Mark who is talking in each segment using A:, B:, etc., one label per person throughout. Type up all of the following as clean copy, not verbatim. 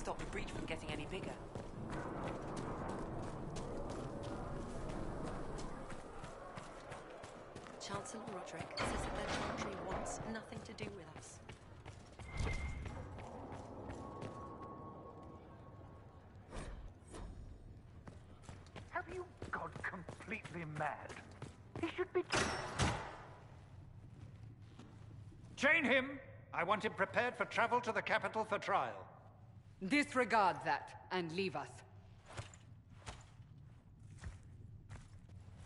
A: stop the breach from getting any bigger. Chancellor Roderick says that their country wants nothing to do with us.
B: Have you gone completely mad? He should be... Chain him! I want him prepared for travel to the capital for trial.
C: Disregard that, and leave us.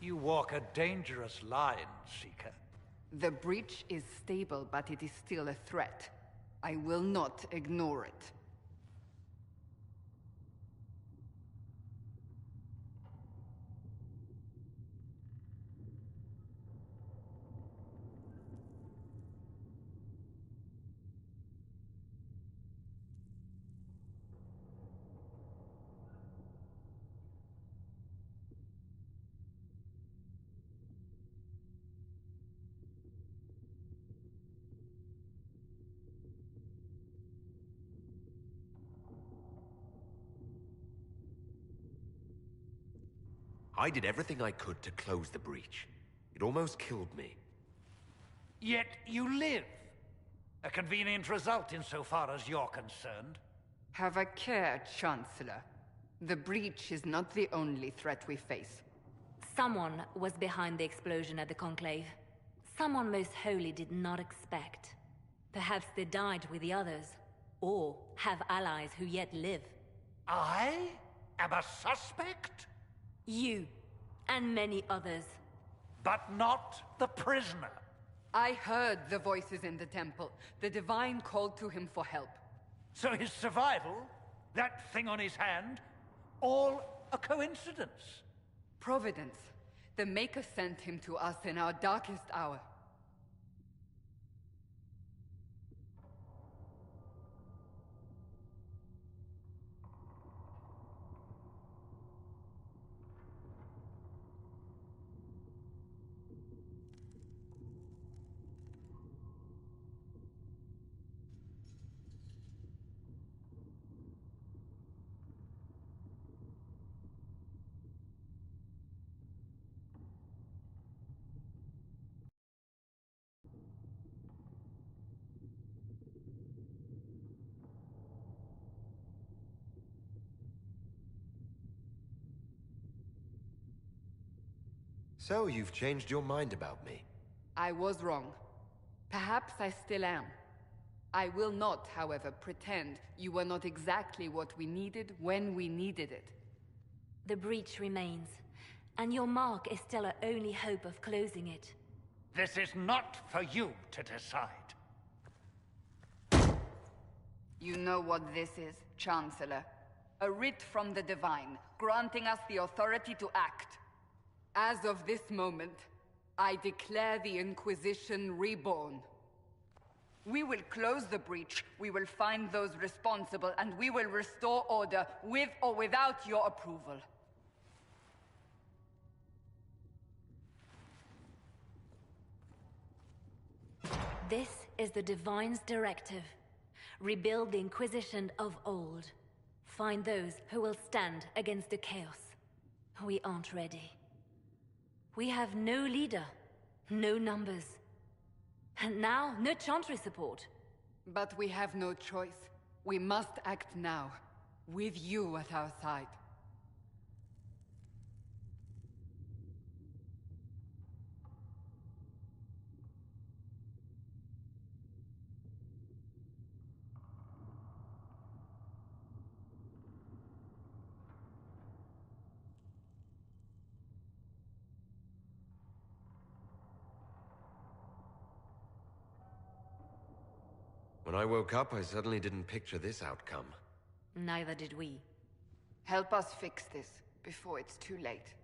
B: You walk a dangerous line, Seeker.
C: The breach is stable, but it is still a threat. I will not ignore it.
D: I did everything I could to close the breach. It almost killed me.
B: Yet you live. A convenient result insofar as you're concerned.
C: Have a care, Chancellor. The breach is not the only threat we face.
E: Someone was behind the explosion at the Conclave. Someone Most Holy did not expect. Perhaps they died with the others, or have allies who yet live.
B: I am a suspect?
E: You, and many others.
B: But not the prisoner.
C: I heard the voices in the temple. The Divine called to him for help.
B: So his survival, that thing on his hand, all a coincidence?
C: Providence. The Maker sent him to us in our darkest hour.
D: So you've changed your mind about me?
C: I was wrong. Perhaps I still am. I will not, however, pretend you were not exactly what we needed when we needed it.
E: The breach remains, and your mark is still our only hope of closing it.
B: This is not for you to decide.
C: You know what this is, Chancellor. A writ from the Divine, granting us the authority to act. As of this moment, I declare the Inquisition reborn. We will close the breach, we will find those responsible, and we will restore order with or without your approval.
E: This is the Divine's directive. Rebuild the Inquisition of old. Find those who will stand against the chaos. We aren't ready. We have no leader, no numbers. And now, no Chantry support.
C: But we have no choice. We must act now, with you at our side.
D: When I woke up, I suddenly didn't picture this outcome.
E: Neither did we.
C: Help us fix this, before it's too late.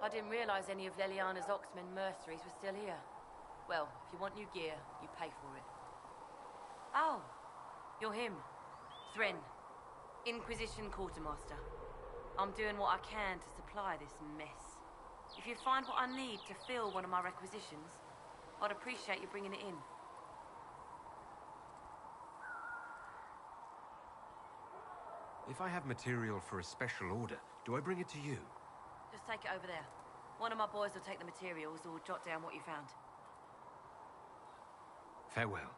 F: I didn't realize any of Leliana's Oxmen mercenaries were still here. Well, if you want new gear, you pay for it. Oh, you're him. Thren. Inquisition Quartermaster. I'm doing what I can to supply this mess. If you find what I need to fill one of my requisitions, I'd appreciate you bringing it in.
D: If I have material for a special order, do I bring it to you?
F: Just take it over there. One of my boys will take the materials or jot down what you found.
D: Farewell.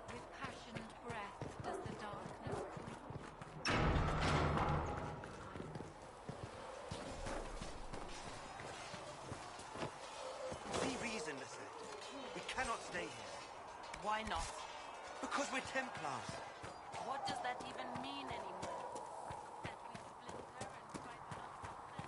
A: With passionate breath does the darkness
G: Be reasonless. We cannot stay here.
F: Why not?
G: Because we're Templars.
F: What does that even mean anymore?
A: that we splinter and fight ourselves.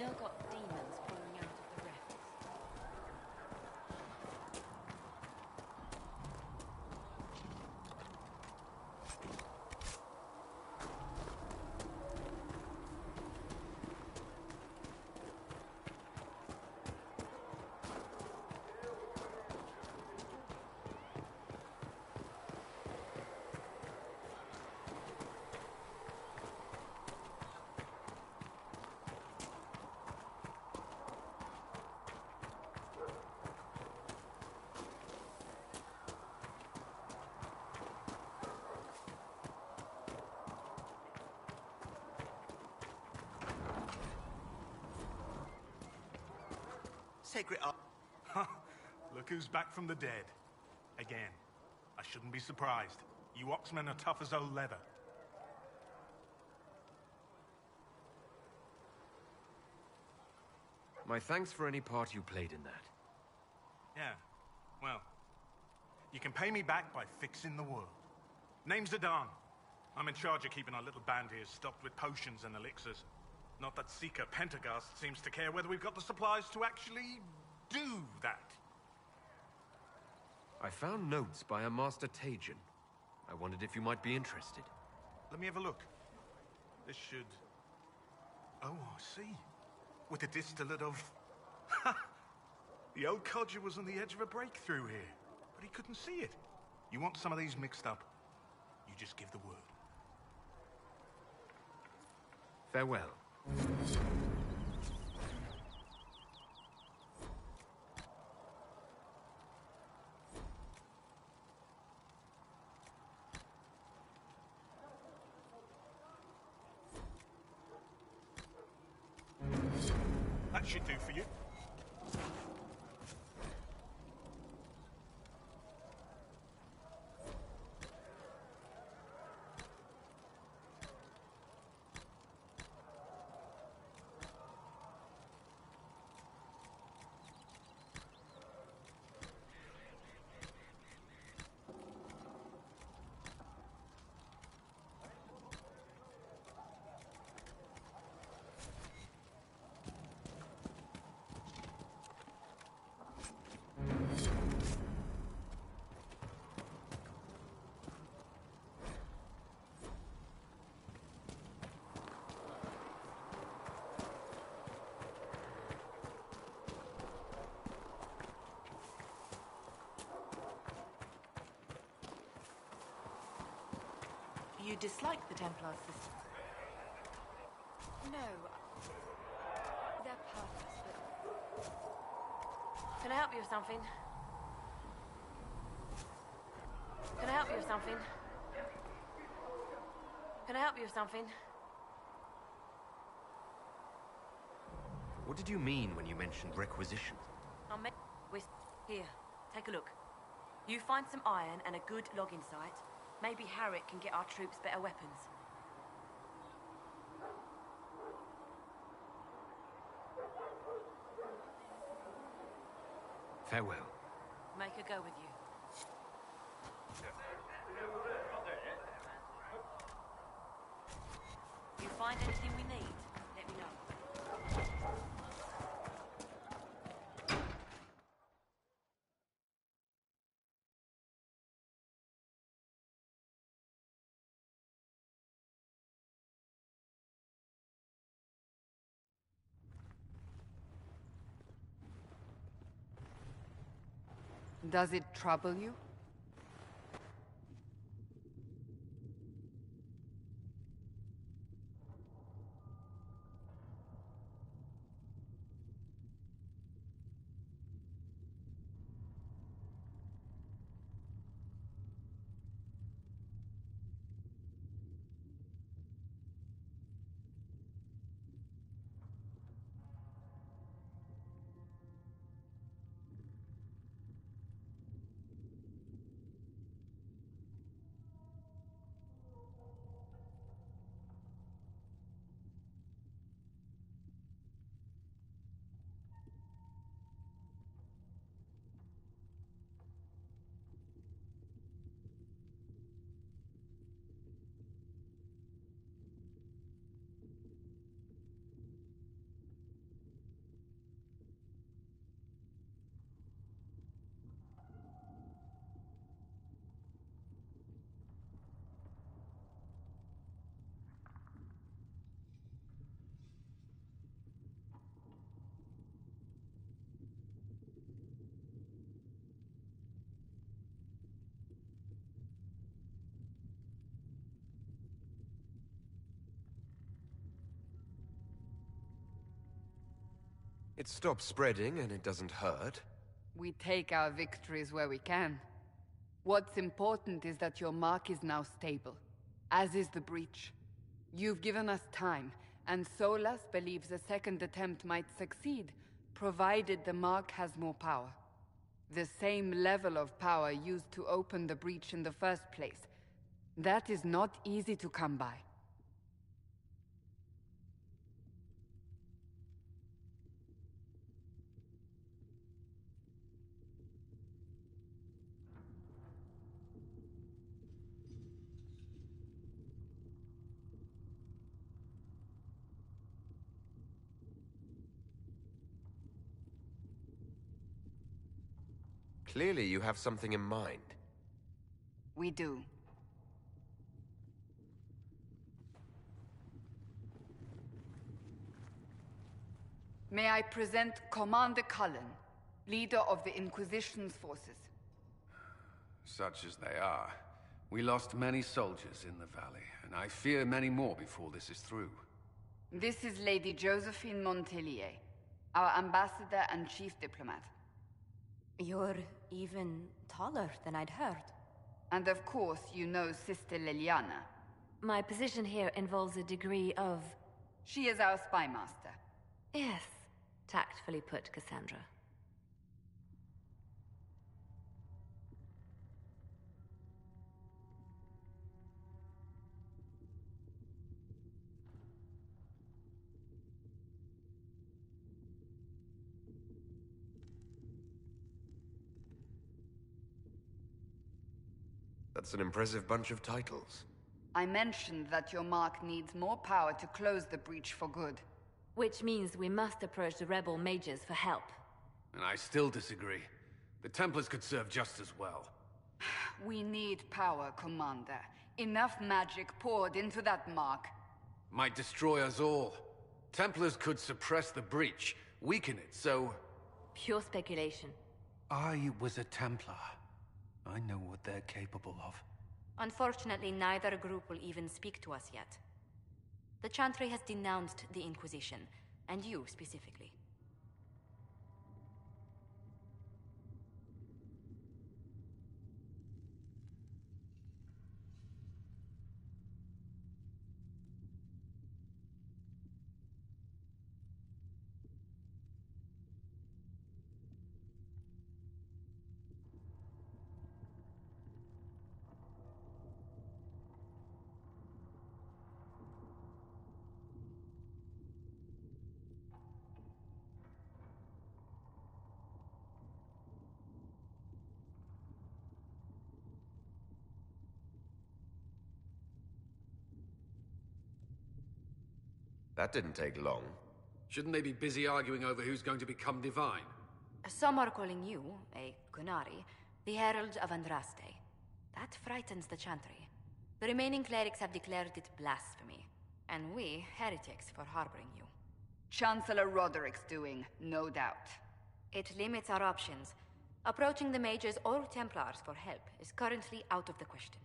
F: still got demons pouring out of the rifts.
G: Sacred art.
H: Look who's back from the dead. Again. I shouldn't be surprised. You Oxmen are tough as old leather.
D: My thanks for any part you played in that.
H: Yeah, well, you can pay me back by fixing the world. Name's Adan. I'm in charge of keeping our little band here stocked with potions and elixirs. Not that Seeker Pentagast seems to care whether we've got the supplies to actually do that.
D: I found notes by a Master Tajan. I wondered if you might be interested.
H: Let me have a look. This should... Oh, I see. With a distillate of... The old codger was on the edge of a breakthrough here, but he couldn't see it. You want some of these mixed up, you just give the word.
D: Farewell.
H: That should do for you.
F: You dislike the Templar system?
C: No. They're purpose, but...
F: Can I help you with something? Can I help you with something? Can I help you with something?
D: What did you mean when you mentioned requisitions?
F: I'll make... Here, take a look. You find some iron and a good logging site. Maybe Harriet can get our troops better weapons.
D: Farewell.
F: Make her go with you. You find anything we need, let me know.
C: Does it trouble you?
D: It stops spreading and it doesn't hurt.
C: We take our victories where we can. What's important is that your mark is now stable, as is the breach. You've given us time, and Solas believes a second attempt might succeed, provided the mark has more power. The same level of power used to open the breach in the first place. That is not easy to come by.
D: Clearly you have something in mind.
C: We do. May I present Commander Cullen, leader of the Inquisition's forces.
I: Such as they are. We lost many soldiers in the valley, and I fear many more before this is through.
C: This is Lady Josephine Montellier, our ambassador and chief diplomat.
J: You're even taller than I'd heard.
C: And of course, you know Sister Liliana.
E: My position here involves a degree of...
C: She is our spy master.
E: Yes, tactfully put, Cassandra.
D: That's an impressive bunch of titles.
C: I mentioned that your mark needs more power to close the breach for good.
E: Which means we must approach the rebel mages for help.
I: And I still disagree. The Templars could serve just as well.
C: We need power, Commander. Enough magic poured into that mark.
I: Might destroy us all. Templars could suppress the breach, weaken it, so...
E: Pure speculation.
I: I was a Templar. I know what they're capable of.
J: Unfortunately, neither group will even speak to us yet. The Chantry has denounced the Inquisition, and you specifically.
D: That didn't take long.
I: Shouldn't they be busy arguing over who's going to become divine?
J: Some are calling you, a Gunari, the Herald of Andraste. That frightens the Chantry. The remaining clerics have declared it blasphemy, and we, heretics, for harboring you.
C: Chancellor Roderick's doing, no doubt.
J: It limits our options. Approaching the mages or Templars for help is currently out of the question.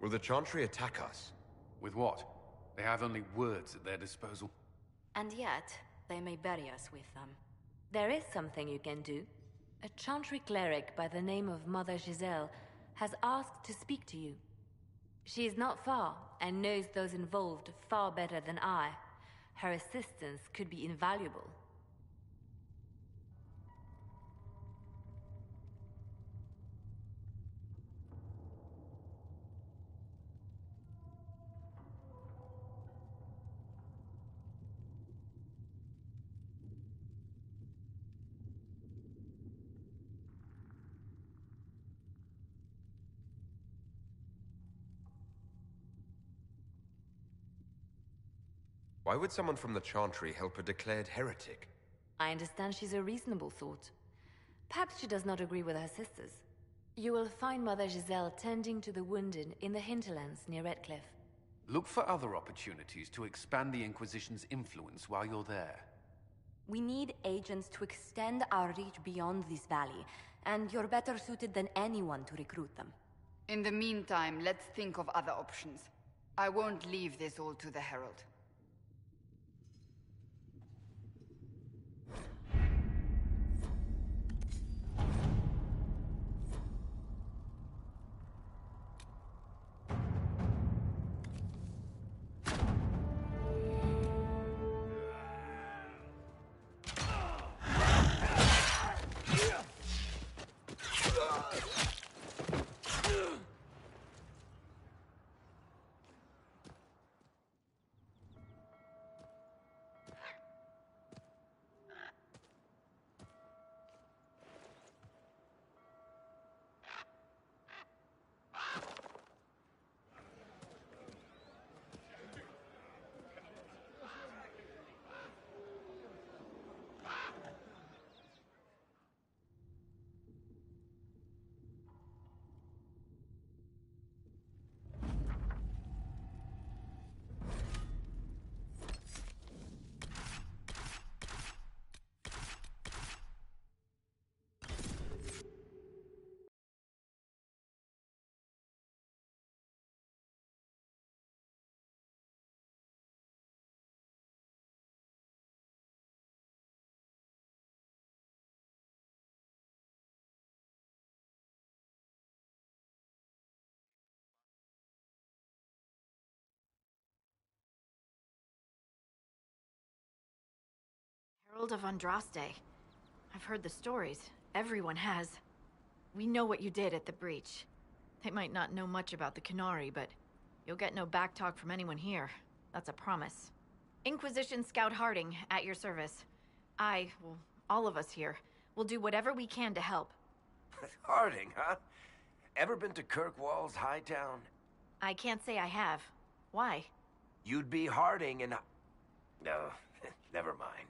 D: Will the Chantry attack us?
I: With what? They have only words at their disposal.
J: And yet, they may bury us with them.
E: There is something you can do. A Chantry cleric by the name of Mother Giselle has asked to speak to you. She is not far, and knows those involved far better than I. Her assistance could be invaluable.
D: Why would someone from the Chantry help a declared heretic?
E: I understand she's a reasonable sort. Perhaps she does not agree with her sisters. You will find Mother Giselle tending to the wounded in the hinterlands near Redcliffe.
I: Look for other opportunities to expand the Inquisition's influence while you're there.
J: We need agents to extend our reach beyond this valley, and you're better suited than anyone to recruit them.
C: In the meantime, let's think of other options. I won't leave this all to the Herald.
K: Herald of Andraste. I've heard the stories. Everyone has. We know what you did at the breach. They might not know much about the Canary, but you'll get no backtalk from anyone here. That's a promise. Inquisition Scout Harding, at your service. Well, all of us here, will do whatever we can to help.
L: Harding, huh? Ever been to Kirkwall's Hightown?
K: I can't say I have. Why?
L: You'd be Harding and... No, never mind.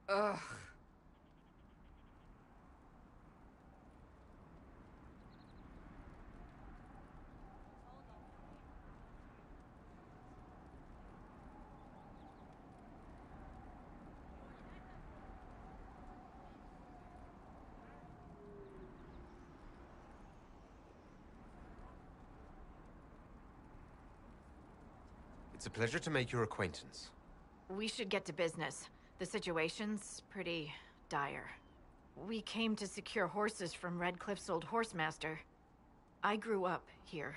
C: Ugh.
D: It's a pleasure to make your acquaintance.
K: We should get to business. The situation's pretty dire. We came to secure horses from Redcliffe's old horsemaster. I grew up here,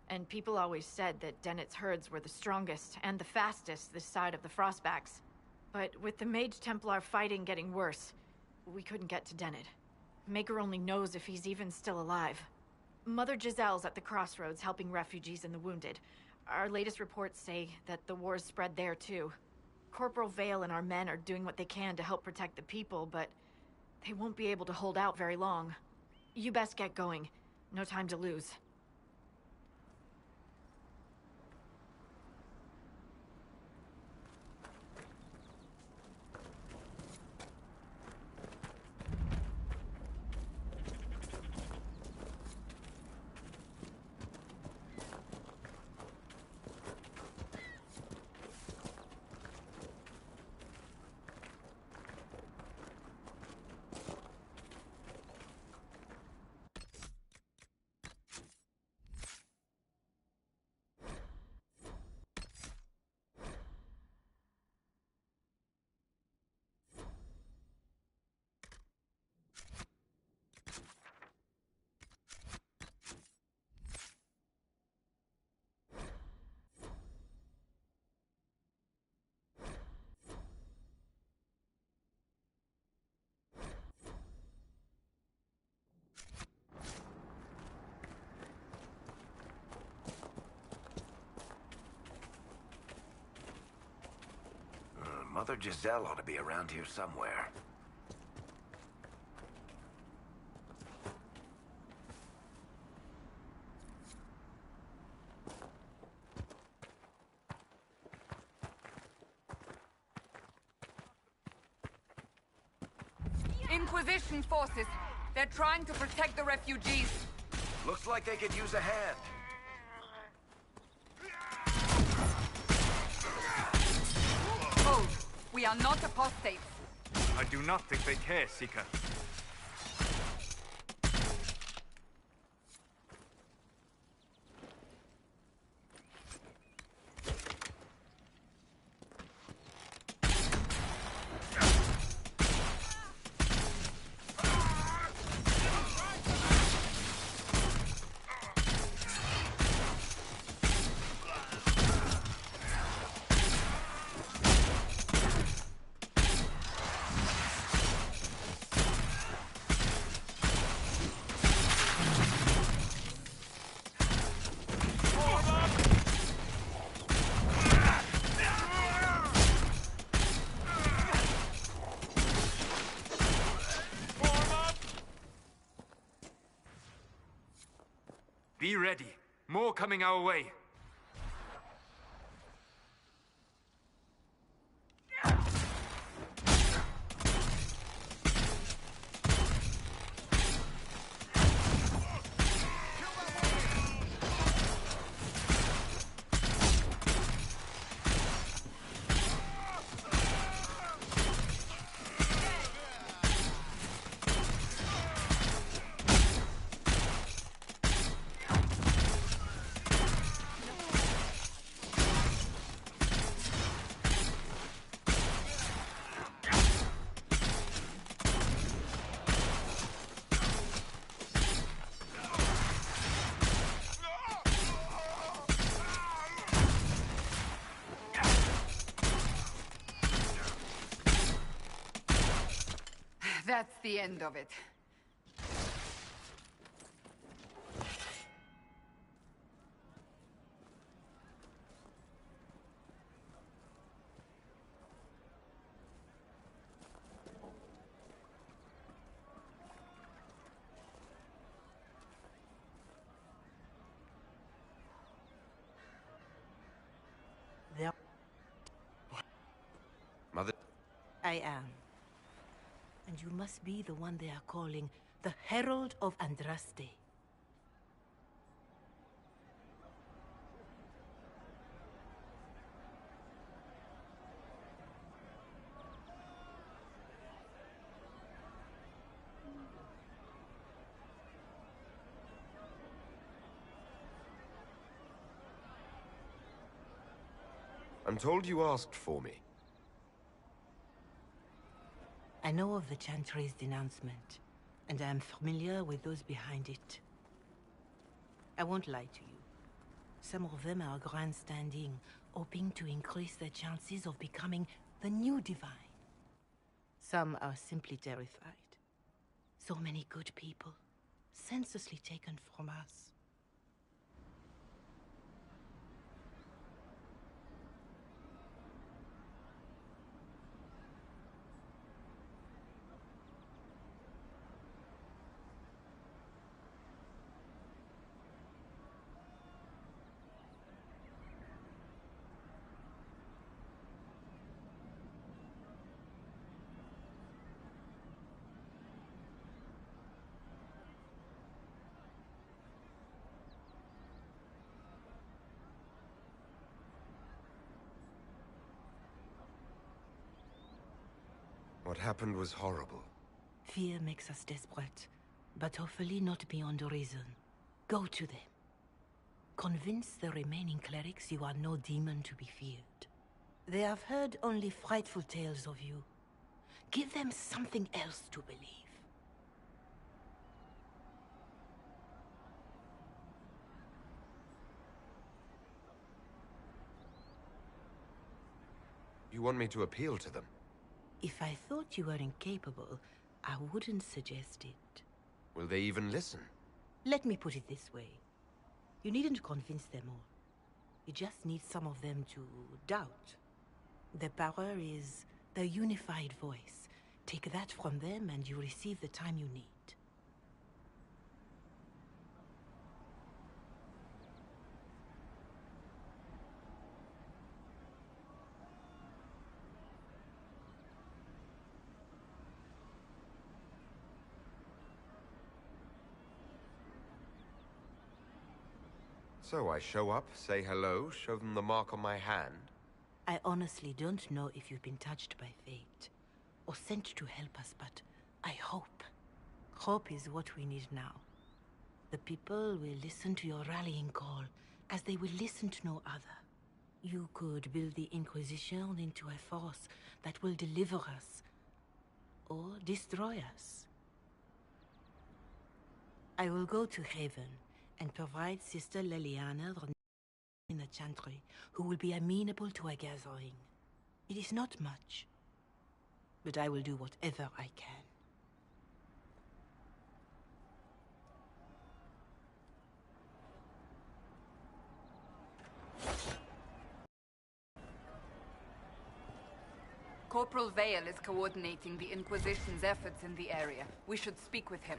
K: and people always said that Dennett's herds were the strongest and the fastest this side of the Frostbacks. But with the Mage Templar fighting getting worse, we couldn't get to Dennett. Maker only knows if he's even still alive. Mother Giselle's at the crossroads helping refugees and the wounded. Our latest reports say that the war's spread there too. Corporal Vale and our men are doing what they can to help protect the people, but they won't be able to hold out very long. You best get going. No time to lose.
L: Mother Giselle ought to be around here somewhere.
C: Inquisition forces. They're trying to protect the refugees.
L: Looks like they could use a hand.
C: Hold. We are not apostates.
M: I do not think they care, Seeker. Be ready. More coming our way.
C: That's the end of it.
N: There.
D: Mother?
N: I am. And you must be the one they are calling the Herald of Andraste.
D: I'm told you asked for me.
N: I know of the Chantry's denouncement, and I am familiar with those behind it. I won't lie to you. Some of them are grandstanding, hoping to increase their chances of becoming the new divine. Some are simply terrified. So many good people, senselessly taken from us.
D: What happened was horrible.
N: Fear makes us desperate, but hopefully not beyond reason. Go to them. Convince the remaining clerics you are no demon to be feared. They have heard only frightful tales of you. Give them something else to believe.
D: You want me to appeal to them?
N: If I thought you were incapable, I wouldn't suggest it.
D: Will they even listen?
N: Let me put it this way. You needn't convince them all. You just need some of them to doubt. Their power is the unified voice. Take that from them and you receive the time you need.
D: So I show up, say hello, show them the mark on my hand.
N: I honestly don't know if you've been touched by fate, or sent to help us, but I hope. Hope is what we need now. The people will listen to your rallying call, as they will listen to no other. You could build the Inquisition into a force that will deliver us, or destroy us. I will go to Haven and provide Sister Leliana in the Chantry, who will be amenable to a gathering. It is not much, but I will do whatever I can.
C: Corporal Vale is coordinating the Inquisition's efforts in the area. We should speak with him.